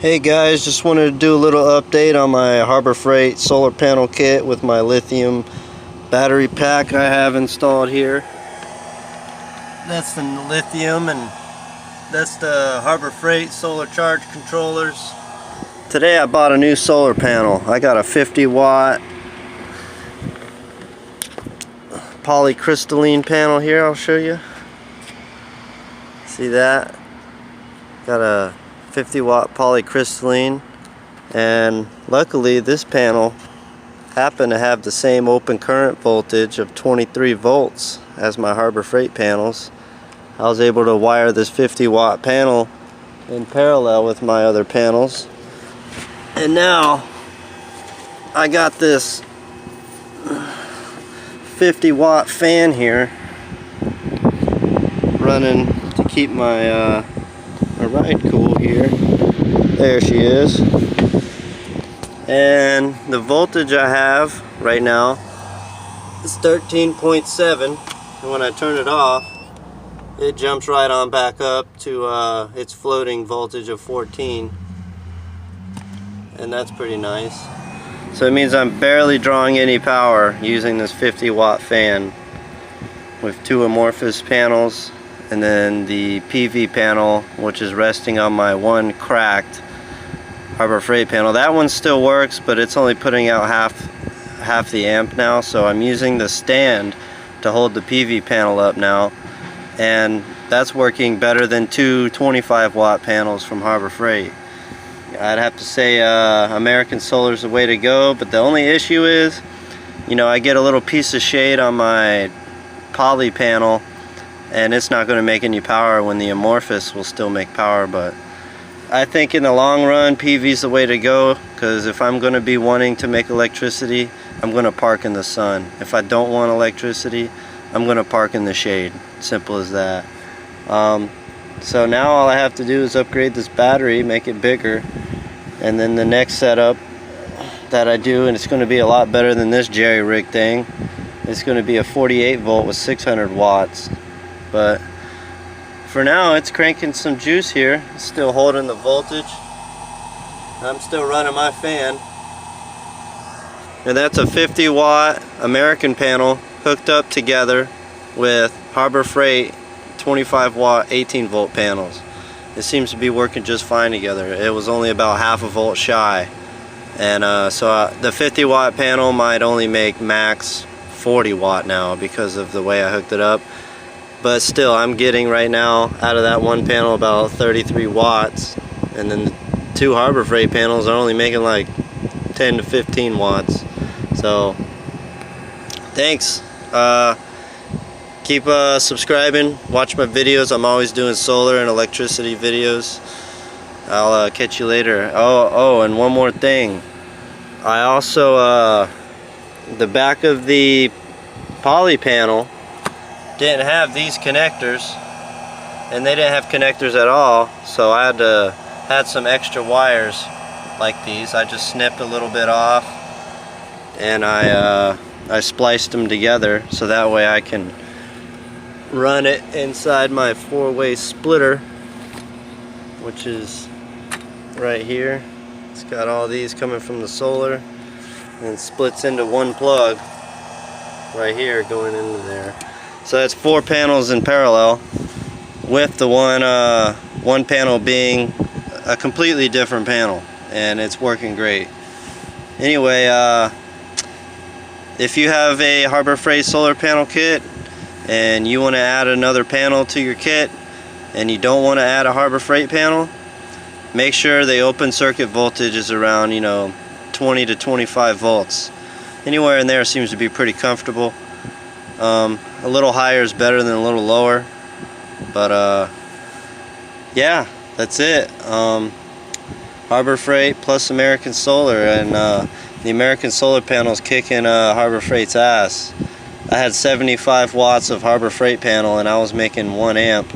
Hey guys, just wanted to do a little update on my Harbor Freight solar panel kit with my lithium battery pack I have installed here. That's the lithium and that's the Harbor Freight solar charge controllers. Today I bought a new solar panel. I got a 50-watt polycrystalline panel here. I'll show you. See that? Got a 50-watt polycrystalline, and luckily this panel happened to have the same open current voltage of 23 volts as my Harbor Freight panels. I was able to wire this 50-watt panel in parallel with my other panels, and now I got this 50-watt fan here running to keep my ride cool here. There she is. And the voltage I have right now is 13.7, and when I turn it off it jumps right on back up to its floating voltage of 14, and that's pretty nice. So it means I'm barely drawing any power using this 50-watt fan with two amorphous panels, and then the PV panel, which is resting on my one cracked Harbor Freight panel. That one still works, but it's only putting out half the amp now, so I'm using the stand to hold the PV panel up now, and that's working better than two 25-watt panels from Harbor Freight. I'd have to say American Solar is the way to go, but the only issue is, you know, I get a little piece of shade on my poly panel, and it's not going to make any power when the amorphous will still make power. But I think in the long run PV is the way to go, because if I'm going to be wanting to make electricity, I'm going to park in the sun. If I don't want electricity, I'm going to park in the shade. Simple as that. So now all I have to do is upgrade this battery, make it bigger, and then the next setup that I do, and it's going to be a lot better than this jerry-rig thing, it's going to be a 48 volt with 600 watts. But for now it's cranking some juice here. It's still holding the voltage. I'm still running my fan. And that's a 50-watt American panel hooked up together with Harbor Freight 25-watt 18-volt panels. It seems to be working just fine together. It was only about half a volt shy. And so the 50-watt panel might only make max 40 watt now because of the way I hooked it up. But still, I'm getting right now out of that one panel about 33 watts, and then the two Harbor Freight panels are only making like 10 to 15 watts. So thanks. Keep subscribing, watch my videos. I'm always doing solar and electricity videos. I'll catch you later. Oh, and one more thing. I also the back of the poly panel didn't have these connectors, and they didn't have connectors at all, so I had to add some extra wires like these. I just snipped a little bit off, and I spliced them together so that way I can run it inside my 4-way splitter, which is right here. It's got all these coming from the solar and splits into one plug right here going into there. So that's 4 panels in parallel, with the one panel being a completely different panel, and it's working great. Anyway, if you have a Harbor Freight solar panel kit and you want to add another panel to your kit and you don't want to add a Harbor Freight panel, make sure the open circuit voltage is around, 20 to 25 volts. Anywhere in there seems to be pretty comfortable. A little higher is better than a little lower, but yeah, that's it. Harbor Freight plus American Solar, and the American Solar panel's kicking Harbor Freight's ass. I had 75 watts of Harbor Freight panel and I was making 1 amp.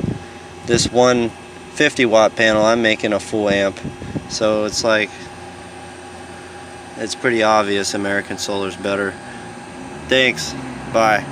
This one 50-watt panel, I'm making a full amp. So it's like, it's pretty obvious American Solar's better. Thanks. Bye.